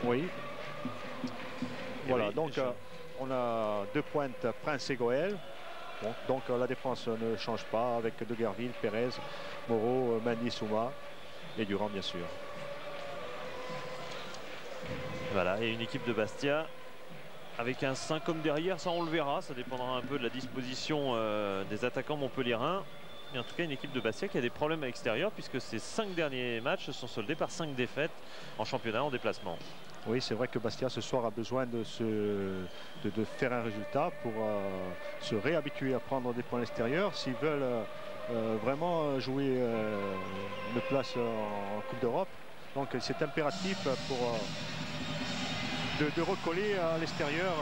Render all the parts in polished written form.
Oui. Voilà, oui, donc on a deux pointes, Prince et Goël. Bon, donc la défense ne change pas avec Deguerville, Pérez, Moreau, Mendy, Souma et Durand bien sûr. Voilà, et une équipe de Bastia avec un 5 hommes derrière, ça on le verra, ça dépendra un peu de la disposition des attaquants montpelliérains. Mais en tout cas, une équipe de Bastia qui a des problèmes à l'extérieur puisque ces 5 derniers matchs se sont soldés par 5 défaites en championnat en déplacement. Oui, c'est vrai que Bastia ce soir a besoin de faire un résultat pour se réhabituer à prendre des points à l'extérieur s'ils veulent vraiment jouer une place en Coupe d'Europe. Donc c'est impératif pour de recoller à l'extérieur.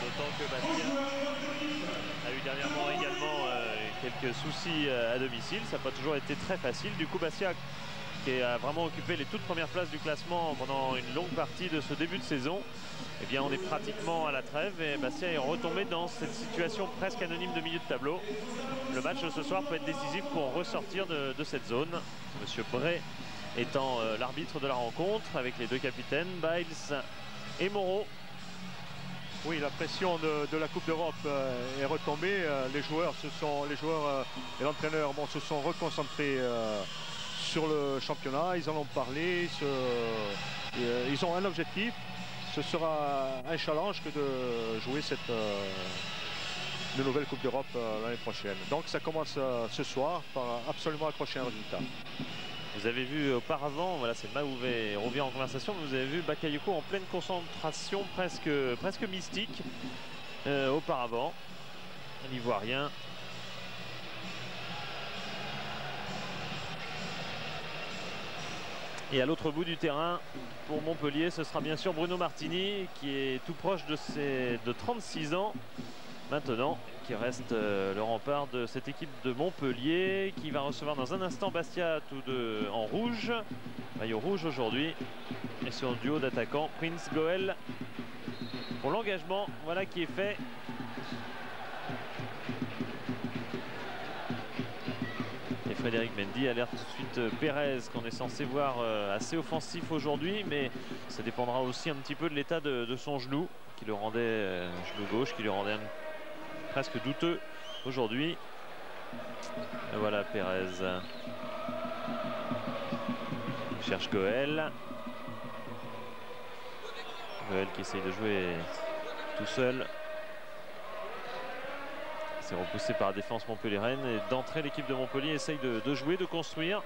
D'autant que Bastia a eu dernièrement également quelques soucis à domicile. Ça n'a pas toujours été très facile. Du coup, Bastia qui a vraiment occupé les toutes premières places du classement pendant une longue partie de ce début de saison. Eh bien, on est pratiquement à la trêve et Bastia est retombé dans cette situation presque anonyme de milieu de tableau. Le match de ce soir peut être décisif pour ressortir de cette zone. Monsieur Bray étant l'arbitre de la rencontre avec les deux capitaines, Biles et Moreau. Oui, la pression de la Coupe d'Europe est retombée. Les joueurs et l'entraîneur se sont reconcentrés sur le championnat. Ils en ont parlé. Ils ont un objectif. Ce sera un challenge que de jouer cette nouvelle Coupe d'Europe l'année prochaine. Donc ça commence ce soir par absolument accrocher un résultat. Vous avez vu auparavant, voilà, c'est Maouvet et Rouvier en conversation, vous avez vu Bakayoko en pleine concentration, presque mystique auparavant. L'Ivoirien. Et à l'autre bout du terrain, pour Montpellier, ce sera bien sûr Bruno Martini, qui est tout proche de 36 ans maintenant, qui reste le rempart de cette équipe de Montpellier, qui va recevoir dans un instant Bastia tous deux en rouge, maillot rouge aujourd'hui, et sur le duo d'attaquants Prince Goël pour l'engagement, voilà qui est fait. Et Frédéric Mendy alerte tout de suite Pérez qu'on est censé voir assez offensif aujourd'hui, mais ça dépendra aussi un petit peu de l'état de son genou, qui le rendait genou gauche, qui lui rendait presque douteux aujourd'hui. Voilà Pérez. Il cherche Goël. Goël qui essaye de jouer tout seul. C'est repoussé par la défense montpelliéraine et d'entrée l'équipe de Montpellier essaye de jouer, de construire.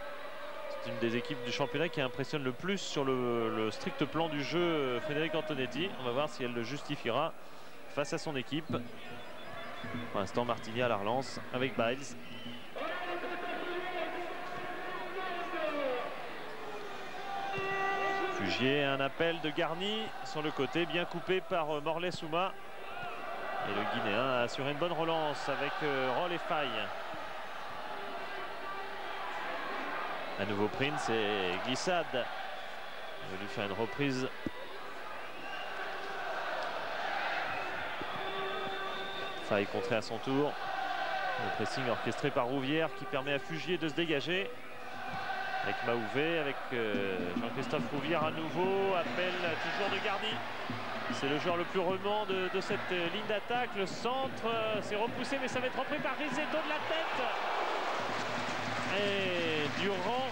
C'est une des équipes du championnat qui impressionne le plus sur le strict plan du jeu Frédéric Antonetti. On va voir si elle le justifiera face à son équipe. Pour l'instant, Martini à la relance avec Biles. Fugier, un appel de Garni sur le côté, bien coupé par Morlaix Souma. Et le Guinéen a assuré une bonne relance avec Roll et Faille. À nouveau Prince et glissade. Il va lui faire une reprise. Faille contré à son tour. Le pressing orchestré par Rouvière qui permet à Fugier de se dégager. Avec Maouvet, avec Jean-Christophe Rouvière à nouveau. Appel toujours de Garni. C'est le joueur le plus remuant de cette ligne d'attaque. Le centre, c'est repoussé, mais ça va être repris par Rizetto de la tête. Et Durand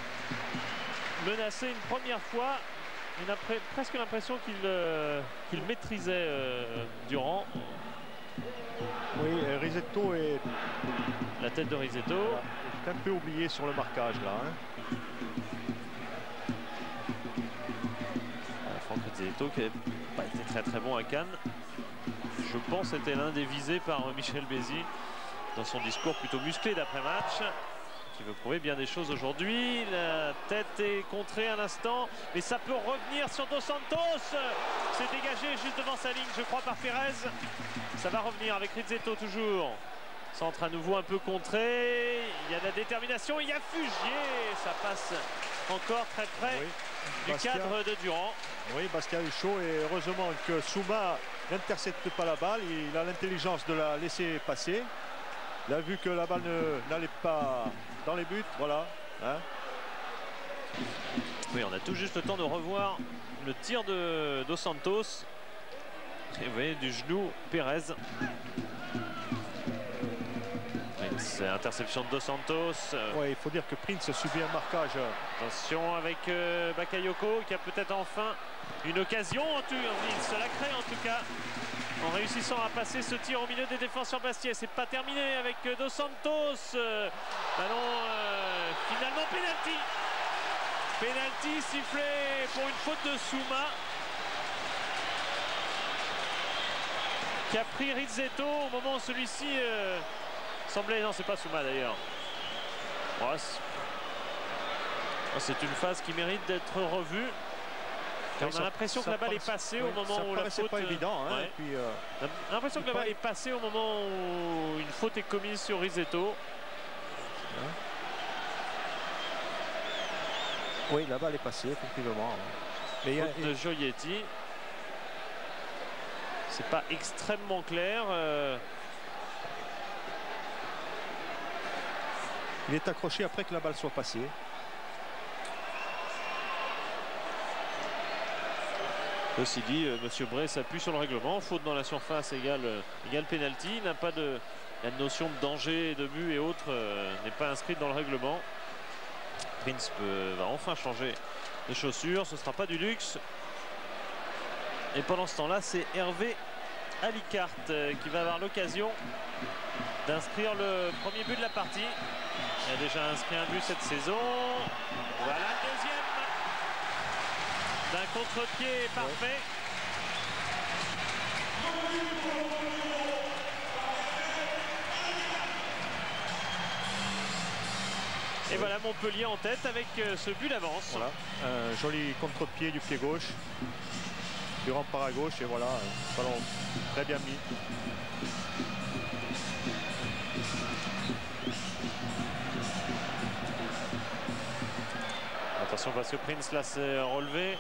menacé une première fois. On a presque l'impression qu'il maîtrisait Durand. Oui, Rizetto est... La tête de Rizetto. Est un peu oublié sur le marquage là. Hein. Franck Rizetto qui n'a pas été très bon à Cannes. Je pense était l'un des visés par Michel Bézi dans son discours plutôt musclé d'après-match, qui veut prouver bien des choses aujourd'hui. La tête est contrée un instant, mais ça peut revenir sur Dos Santos. C'est dégagé juste devant sa ligne, je crois, par Pérez. Ça va revenir avec Rizetto toujours. Centre à nouveau un peu contré. Il y a de la détermination, il y a Fugier. Ça passe encore très près du cadre de Durand. Oui, Bastia est chaud et heureusement que Souma n'intercepte pas la balle. Il a l'intelligence de la laisser passer. Il a vu que la balle n'allait pas dans les buts. Voilà. Hein. Oui, on a tout juste le temps de revoir le tir de Dos Santos. Et vous voyez, du genou, Pérez. Prince, interception de Dos Santos. Ouais, il faut dire que Prince subit un marquage. Attention avec Bakayoko qui a peut-être enfin une occasion. Il se la crée en tout cas en réussissant à passer ce tir au milieu des défenseurs Bastia. C'est pas terminé avec Dos Santos. Ballon finalement penalty. Penalty sifflé pour une faute de Souma qui a pris Rizzetto au moment où celui-ci semblait... Non, c'est pas Souma d'ailleurs. Oh, c'est une phase qui mérite d'être revue. On a l'impression que la balle est passée au moment où la faute... pas évident. Hein, ouais. Puis, on a l'impression que la balle est passée au moment où une faute est commise sur Rizzetto. Oui, la balle est passée, effectivement. Mais faute de Gioietti. C'est pas extrêmement clair. Il est accroché après que la balle soit passée. Ceci dit, Monsieur Bray s'appuie sur le règlement. Faute dans la surface égale penalty. N'a pas de... La notion de danger, de but et autres n'est pas inscrite dans le règlement. Prince va enfin changer de chaussures. Ce ne sera pas du luxe. Et pendant ce temps-là, c'est Hervé Alicart qui va avoir l'occasion d'inscrire le premier but de la partie. Il a déjà inscrit un but cette saison. Voilà le deuxième. D'un contre-pied parfait. Et voilà Montpellier en tête avec ce but d'avance. Voilà. Un joli contre-pied du pied gauche. Durant part à gauche et voilà, ballon très bien mis. Attention parce que Prince là s'est relevé.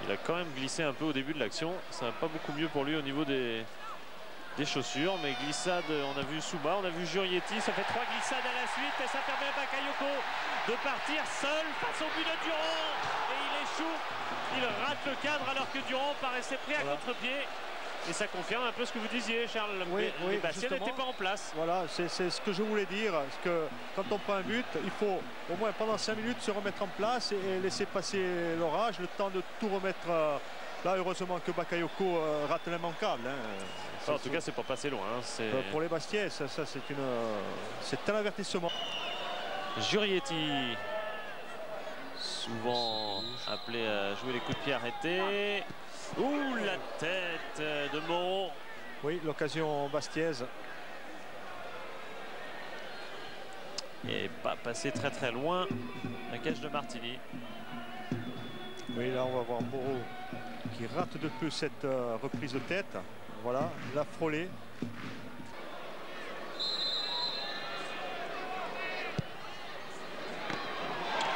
Il a quand même glissé un peu au début de l'action. Ça va pas beaucoup mieux pour lui au niveau des chaussures, mais glissade, on a vu Souma, on a vu Gioietti, ça fait 3 glissades à la suite et ça permet à Bakayoko de partir seul face au but de Durand et il échoue, il rate le cadre alors que Durand paraissait pris à contre-pied et ça confirme un peu ce que vous disiez Charles, les Bastia n'étaient pas en place. Voilà, c'est ce que je voulais dire, parce que quand on prend un but, il faut au moins pendant 5 minutes se remettre en place et laisser passer l'orage, le temps de tout remettre. Là, heureusement que Bakayoko rate l'immanquable. Hein. En tout cas, c'est pas passé loin. Hein. Pour les Bastiais, ça c'est un avertissement. Gioietti, souvent appelé à jouer les coups de pied arrêtés. Ouh, la tête de Moreau. Oui, l'occasion bastiaise. Et pas passé très très loin. La cage de Martini. Oui, là, on va voir Moreau qui rate de peu cette reprise de tête. Voilà, il a frôlé.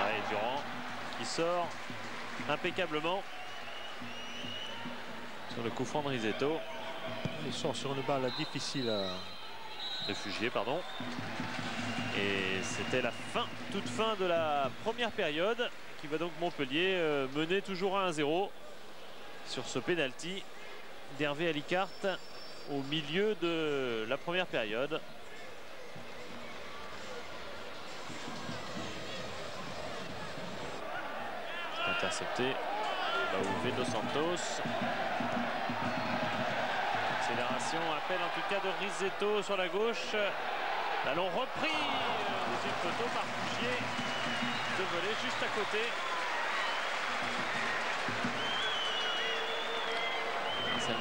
Allez, Durand qui sort impeccablement sur le coup franc de Rizzetto. Il sort sur une balle difficile. De Fugier, pardon. Et c'était la fin, toute fin de la première période qui va donc Montpellier mener toujours à 1-0 sur ce penalty d'Hervé Alicart au milieu de la première période. Intercepté. Bauvé Dos Santos. Accélération, appel en tout cas de Rizzetto sur la gauche. Ballon repris des une photo par Fugier de voler juste à côté.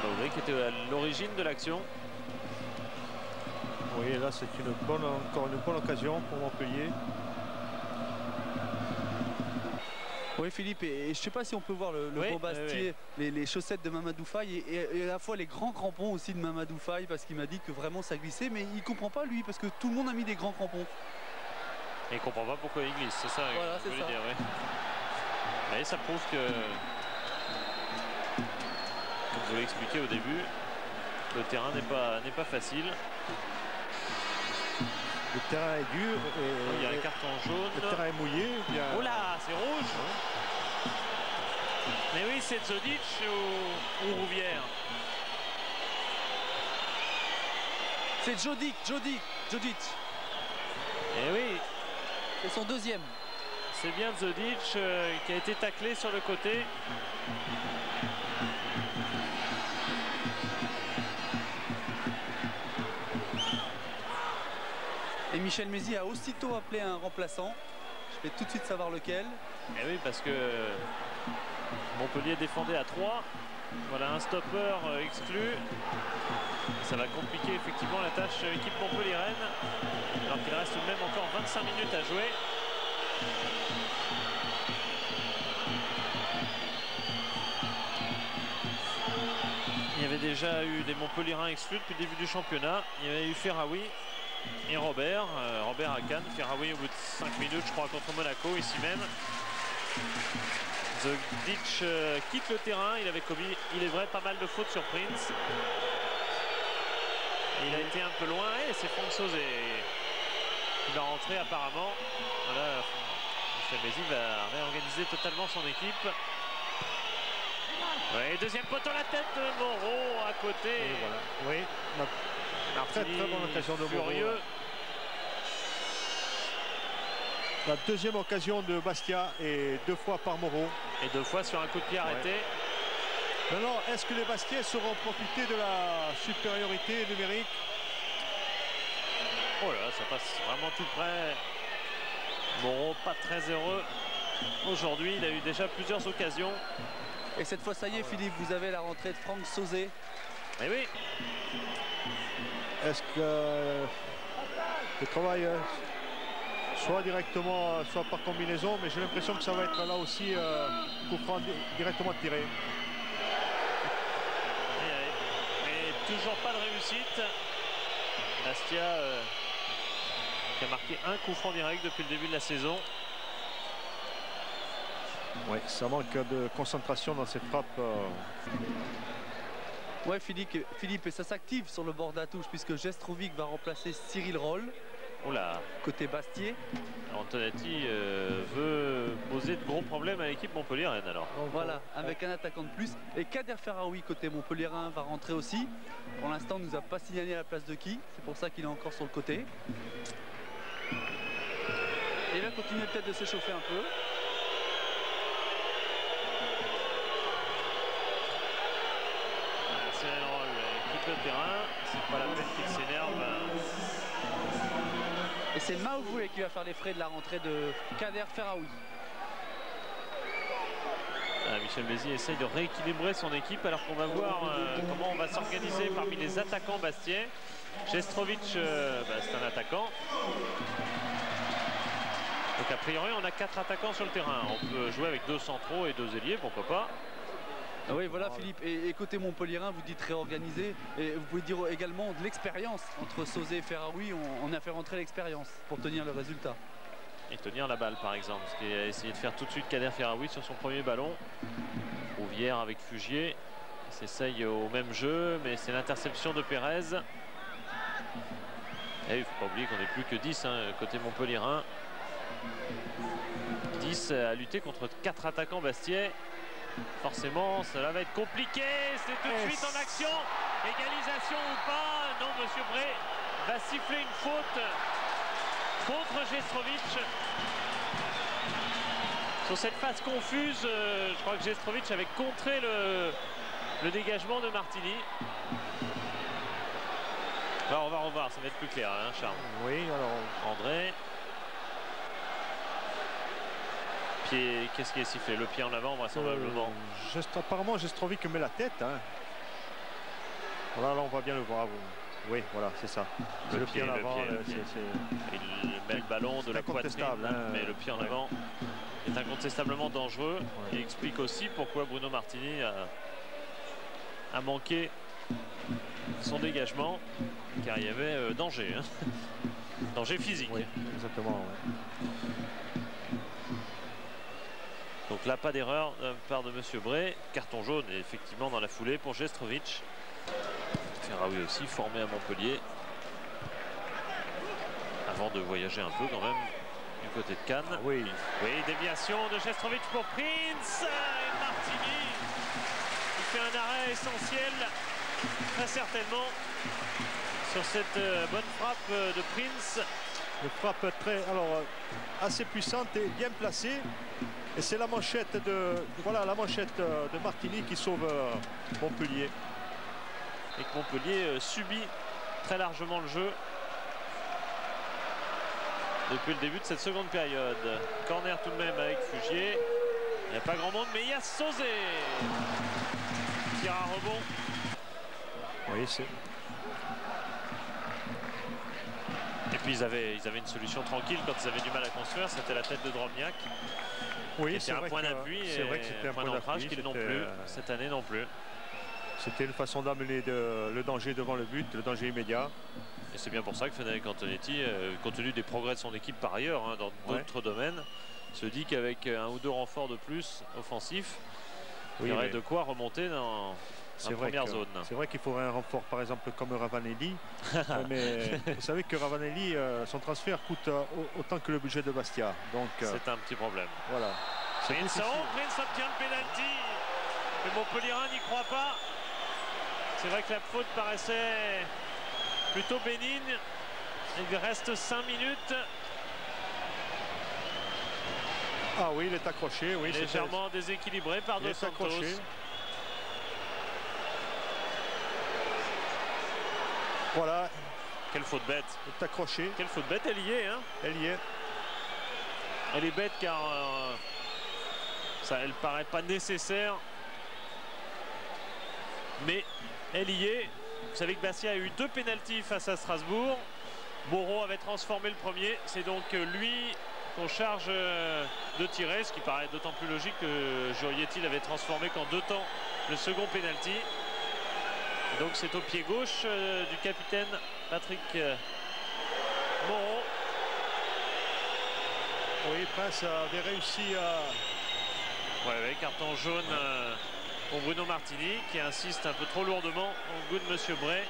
Bauvé qui était à l'origine de l'action. Oui, là c'est encore une bonne occasion pour Montpellier. Oui Philippe, et je ne sais pas si on peut voir le bon Bastier, les chaussettes de Mamadou Faye et à la fois les grands crampons aussi de Mamadou Faye, parce qu'il m'a dit que vraiment ça glissait, mais il ne comprend pas lui, parce que tout le monde a mis des grands crampons. Et il ne comprend pas pourquoi il glisse, c'est ça voilà, que je voulais dire. Oui. Mais ça prouve que, comme je l'ai expliqué au début, le terrain n'est pas facile. Le terrain est dur. Et il y a un carton jaune. Le terrain est mouillé. Oh là, c'est rouge. Mais oui, c'est Zodic ou Rouvière. C'est Jodic. Et oui. C'est son deuxième. C'est bien Zodic qui a été taclé sur le côté. Et Michel Mézy a aussitôt appelé un remplaçant. Je vais tout de suite savoir lequel. Et oui, parce que Montpellier défendait à 3. Voilà un stopper exclu. Ça va compliquer effectivement la tâche équipe montpelliéraine. Alors qu'il reste tout de même encore 25 minutes à jouer. Il y avait déjà eu des Montpelliérains exclus depuis le début du championnat. Il y avait eu Ferraoui et Robert. Robert à Cannes, Ferraoui au bout de 5 minutes, je crois, contre Monaco, ici même. Zodic quitte le terrain. Il avait commis, il est vrai, pas mal de fautes sur Prince. Il a été un peu loin et c'est Franck Sauzet qui va rentrer apparemment. Voilà, Michel Mézy va réorganiser totalement son équipe. Ouais, deuxième poteau, la tête de Moreau à côté. Et voilà. Oui, très bonne occasion de Moreau. Furieux. La deuxième occasion de Bastia et 2 fois par Moreau. Et 2 fois sur un coup de pied arrêté. Maintenant, est-ce que les Bastiais sauront profiter de la supériorité numérique? Oh là, ça passe vraiment tout près. Moreau pas très heureux. Aujourd'hui, il a eu déjà plusieurs occasions. Et cette fois, ça y est, Philippe, vous avez la rentrée de Franck Sauzet. Eh oui. Est-ce que le travail soit directement, soit par combinaison, mais j'ai l'impression que ça va être là aussi coup franc directement tiré. Mais toujours pas de réussite. Bastia qui a marqué un coup franc direct depuis le début de la saison. Oui, ça manque de concentration dans cette frappe. Ouais, Philippe, et ça s'active sur le bord de la touche puisque Jestrovic va remplacer Cyril Roll. Oula. Côté Bastier. Antonetti veut poser de gros problèmes à l'équipe montpelliéraine alors. Voilà, avec un attaquant de plus. Et Kader Ferraoui côté montpelliérain va rentrer aussi. Pour l'instant, il nous a pas signalé la place de qui. C'est pour ça qu'il est encore sur le côté. Et il va continuer peut-être de s'échauffer un peu. Le terrain, c'est pas la peine qu'il s'énerve. Et c'est Maouvoué qui va faire les frais de la rentrée de Kader Ferraoui. Michel Mézy essaye de rééquilibrer son équipe alors qu'on va voir comment on va s'organiser parmi les attaquants bastiais. Jestrovic, c'est un attaquant. Donc a priori on a 4 attaquants sur le terrain. On peut jouer avec 2 centraux et 2 ailiers, pourquoi pas. Ah oui, voilà Philippe, et côté montpelliérain, vous dites réorganiser, et vous pouvez dire également de l'expérience. Entre Sauzet et Ferraoui, on a fait rentrer l'expérience pour tenir le résultat. Et tenir la balle par exemple, ce qui a essayé de faire tout de suite Kader Ferraoui sur son premier ballon. Rouvière avec Fugier, il s'essaye au même jeu, mais c'est l'interception de Pérez. Et il ne faut pas oublier qu'on n'est plus que 10 côté montpelliérain. 10 à lutter contre 4 attaquants bastiais. Forcément, cela va être compliqué. C'est tout de suite en action. Égalisation ou pas? Non, monsieur Bré va siffler une faute contre Jestrovic. Sur cette phase confuse, je crois que Jestrovic avait contré le dégagement de Martini. Alors, on va revoir, ça va être plus clair, hein, Charles. Oui, alors André. Qu'est-ce qui est sifflé? Le pied en avant, vraisemblablement. Apparemment, Jestrovic met la tête. Hein. Voilà, là, on va bien le voir. Oui, voilà, c'est ça. Le pied en avant. Il met le ballon de la poitrine, mais le pied en avant est incontestablement dangereux. Ouais. Et explique aussi pourquoi Bruno Martini a manqué son dégagement, car il y avait danger. Hein. Danger physique. Oui, exactement. Ouais. Donc là, pas d'erreur de la part de monsieur Bré. Carton jaune, et effectivement, dans la foulée pour Jestrovic. Ferraoui aussi, formé à Montpellier. Avant de voyager un peu quand même du côté de Cannes. Ah, oui. Oui, déviation de Jestrovic pour Prince. Et Martini qui fait un arrêt essentiel, très certainement, sur cette bonne frappe de Prince. Une frappe assez puissante et bien placée. Et c'est la manchette de Martini qui sauve Montpellier. Et que Montpellier subit très largement le jeu depuis le début de cette seconde période. Corner tout de même avec Fugier. Il n'y a pas grand monde, mais il y a Sauzé. Tir à rebond. Oui, c'est... Et puis ils avaient une solution tranquille quand ils avaient du mal à construire, c'était la tête de Drobniak. Oui, c'est un point d'appui et un point d'ancrage qui non plus, cette année non plus. C'était une façon d'amener le danger devant le but, le danger immédiat. Et c'est bien pour ça que Frédéric Antonetti, compte tenu des progrès de son équipe par ailleurs, hein, dans d'autres domaines, se dit qu'avec un ou deux renforts de plus offensifs, il y aurait de quoi remonter dans la première zone. C'est vrai qu'il faudrait un renfort, par exemple, comme Ravanelli. Mais vous savez que Ravanelli, son transfert coûte autant que le budget de Bastia. Donc c'est un petit problème. Voilà. Prince obtient le pénalty. Le Montpellierin n'y croit pas. C'est vrai que la faute paraissait plutôt bénigne. Il reste 5 minutes. Ah oui, il est accroché. Oui, légèrement déséquilibré par Dos Santos. Voilà. Quelle faute bête. Il est accroché. Quelle faute bête, elle y est. Hein. Elle y est. Elle est bête car elle paraît pas nécessaire. Mais elle y est. Vous savez que Bastia a eu 2 pénaltys face à Strasbourg. Moreau avait transformé le premier. C'est donc lui qu'on charge de tirer, ce qui paraît d'autant plus logique que Jurietti l'avait transformé qu'en 2 temps le second pénalty. Donc c'est au pied gauche du capitaine Patrick Moreau. Oui, Prince avait réussi à... Ouais, avec carton jaune pour Bruno Martini qui insiste un peu trop lourdement au goût de Monsieur Bray,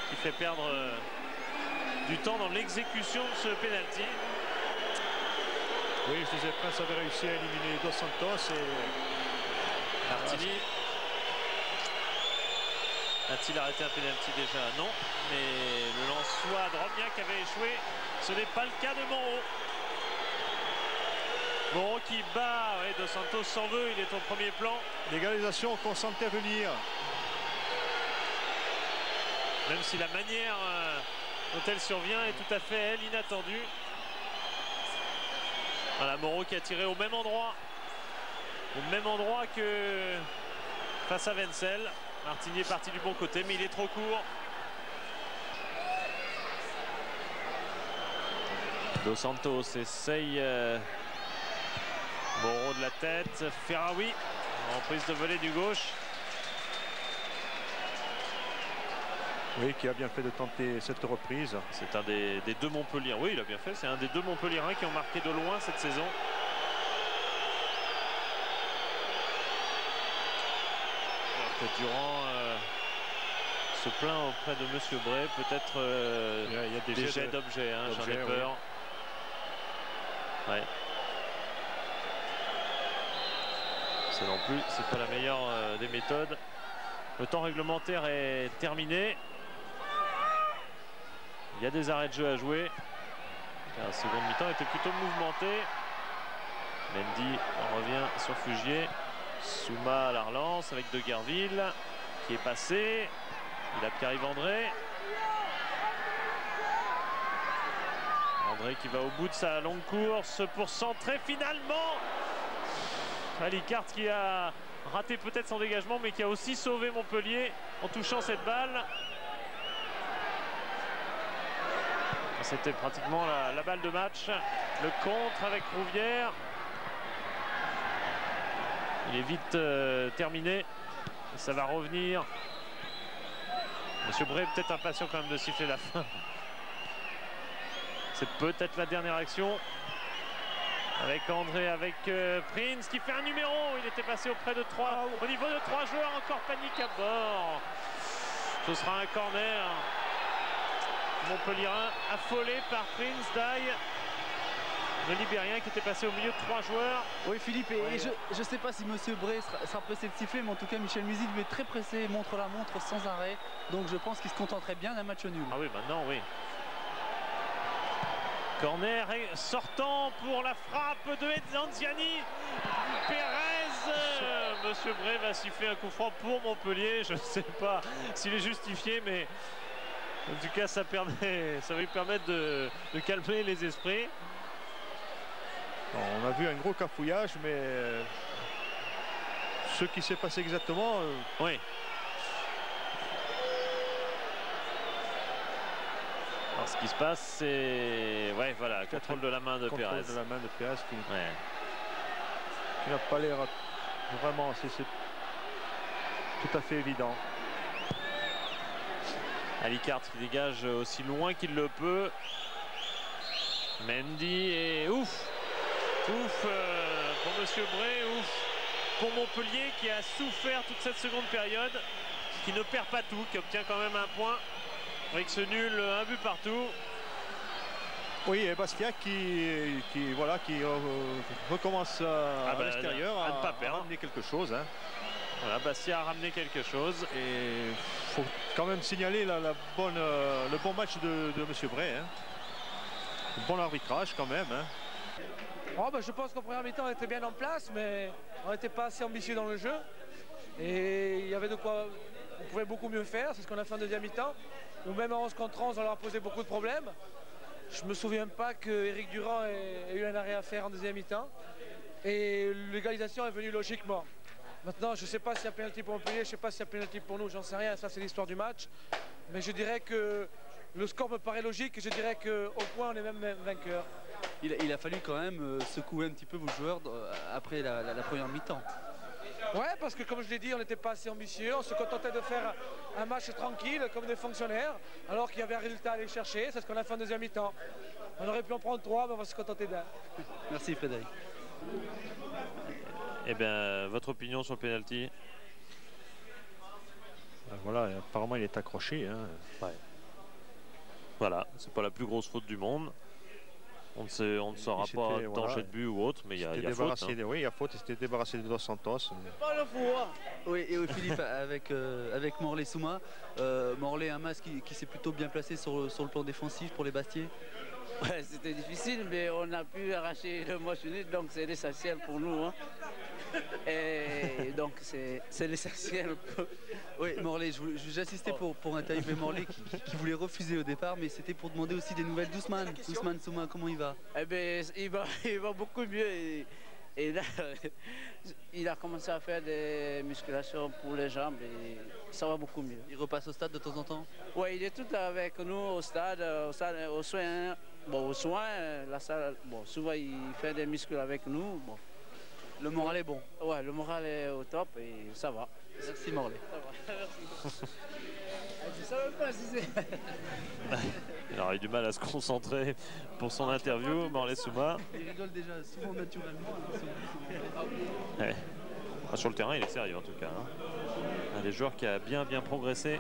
qui fait perdre du temps dans l'exécution de ce pénalty. Oui, je disais, Prince avait réussi à éliminer Dos Santos et Martini. A-t-il arrêté un pénalty déjà? Non, mais le Lensois Drobniak avait échoué. Ce n'est pas le cas de Moreau. Moreau qui bat, Dos Santos s'en veut, il est au premier plan. L'égalisation qu'on sentait venir. Même si la manière dont elle survient est tout à fait, elle, inattendue. Voilà, Moreau qui a tiré au même endroit que face à Wenzel. Martini est parti du bon côté, mais il est trop court. Dos Santos essaye Moreau de la tête. Ferraoui en prise de volée du gauche. Oui, qui a bien fait de tenter cette reprise. C'est un des 2 Montpellier. Oui, il a bien fait. C'est un des 2 Montpellierins qui ont marqué de loin cette saison. Alors que Durand se plaint auprès de Monsieur Bray. Peut-être il y a des jets d'objets. Hein, j'en ai peur. Oui. Ouais. C'est non plus, c'est pas la meilleure des méthodes. Le temps réglementaire est terminé. Il y a des arrêts de jeu à jouer. La seconde mi-temps était plutôt mouvementée. Mendy revient sur Fugier. Souma à la relance avec De Guerville qui est passé. Il a Pierre-Yves André. André qui va au bout de sa longue course pour centrer finalement. Alicart qui a raté peut-être son dégagement, mais qui a aussi sauvé Montpellier en touchant cette balle. C'était pratiquement la balle de match. Le contre avec Rouvière. Il est vite terminé. Et ça va revenir. Monsieur Bray peut-être impatient quand même de siffler la fin. C'est peut-être la dernière action. Avec André, avec Prince qui fait un numéro. Il était passé auprès de 3. Au niveau de 3 joueurs, encore panique à bord. Ce sera un corner. Montpellierin affolé par Prince Daille. le Libérien qui était passé au milieu de 3 joueurs. Oui Philippe, et je ne sais pas si Monsieur Bray sera pressé de siffler, mais en tout cas Michel Musi lui est très pressé, montre la montre sans arrêt. Donc je pense qu'il se contenterait bien d'un match nul. Ah oui, maintenant oui. Corner et sortant pour la frappe de Zanziani. Pérez, Monsieur Bray va siffler un coup franc pour Montpellier. Je ne sais pas s'il est justifié, mais en tout cas ça va lui permettre de calmer les esprits. On a vu un gros cafouillage, mais ce qui s'est passé exactement... Oui. Alors, ce qui se passe, c'est... Ouais, voilà, contrôle de la main de Pérez. Contrôle de la main de Pérez qui n'a pas l'air vraiment... C'est tout à fait évident. Alicard qui dégage aussi loin qu'il le peut. Mendy et ouf! Ouf pour Monsieur Bray, ouf pour Montpellier qui a souffert toute cette seconde période, qui ne perd pas tout, qui obtient quand même un point avec ce nul, un but partout. Oui, et Bastia qui recommence à l'extérieur à ne pas perdre. Ramener quelque chose. Hein. Voilà, Bastia a ramené quelque chose. Et il faut quand même signaler le bon match de Monsieur Bray. Hein. Bon arbitrage quand même. Hein. Oh, je pense qu'en première mi-temps on était bien en place, mais on n'était pas assez ambitieux dans le jeu. Et il y avait de quoi, on pouvait beaucoup mieux faire, c'est ce qu'on a fait en deuxième mi-temps. Ou même en 11 contre 11, on leur a posé beaucoup de problèmes. Je ne me souviens pas qu'Éric Durand ait eu un arrêt à faire en deuxième mi-temps. Et l'égalisation est venue logiquement. Maintenant, je ne sais pas s'il y a pénalty pour Montpellier, je ne sais pas s'il y a pénalty pour nous, j'en sais rien, ça c'est l'histoire du match. Mais je dirais que le score me paraît logique et je dirais qu'au point on est même vainqueur. Il a fallu quand même secouer un petit peu vos joueurs après la première mi-temps. Ouais, parce que comme je l'ai dit, on n'était pas assez ambitieux, on se contentait de faire un match tranquille comme des fonctionnaires, alors qu'il y avait un résultat à aller chercher, c'est ce qu'on a fait en deuxième mi-temps. On aurait pu en prendre 3, mais on va se contenter d'un. Merci Frédéric. Eh bien, votre opinion sur le penalty? Voilà, apparemment il est accroché. Hein. Ouais. Voilà, c'est pas la plus grosse faute du monde. On ne saura pas danger de but ou autre, mais il y a faute. Hein. Oui, il y a faute, il s'était débarrassé de Dos Santos. Oui, et Philippe, avec Morlaix-Souma, Morlaix, un match qui s'est plutôt bien placé sur le plan défensif pour les Bastiais. Ouais, c'était difficile, mais on a pu arracher le match nul, donc c'est l'essentiel pour nous. Hein. Et donc c'est l'essentiel. Oui, Morlaix, j'assistais pour interviewer Morlaix qui voulait refuser au départ, mais c'était pour demander aussi des nouvelles d'Ousmane. Ousmane Souma, comment il va? Eh bien, il va beaucoup mieux. Et là, il a commencé à faire des musculations pour les jambes et ça va beaucoup mieux. Il repasse au stade de temps en temps? Oui, il est tout avec nous au stade, aux soins. Bon, aux soins, la salle, bon, souvent il fait des muscles avec nous. Bon. Le moral est bon? Ouais, le moral est au top et ça va. Merci Morlaix. Merci. Je savais pas si c'est... Il aurait eu du mal à se concentrer pour son interview, Morlaix-Souma. Il rigole déjà souvent naturellement. Ouais. Sur le terrain, il est sérieux en tout cas. Hein. Un des joueurs qui a bien progressé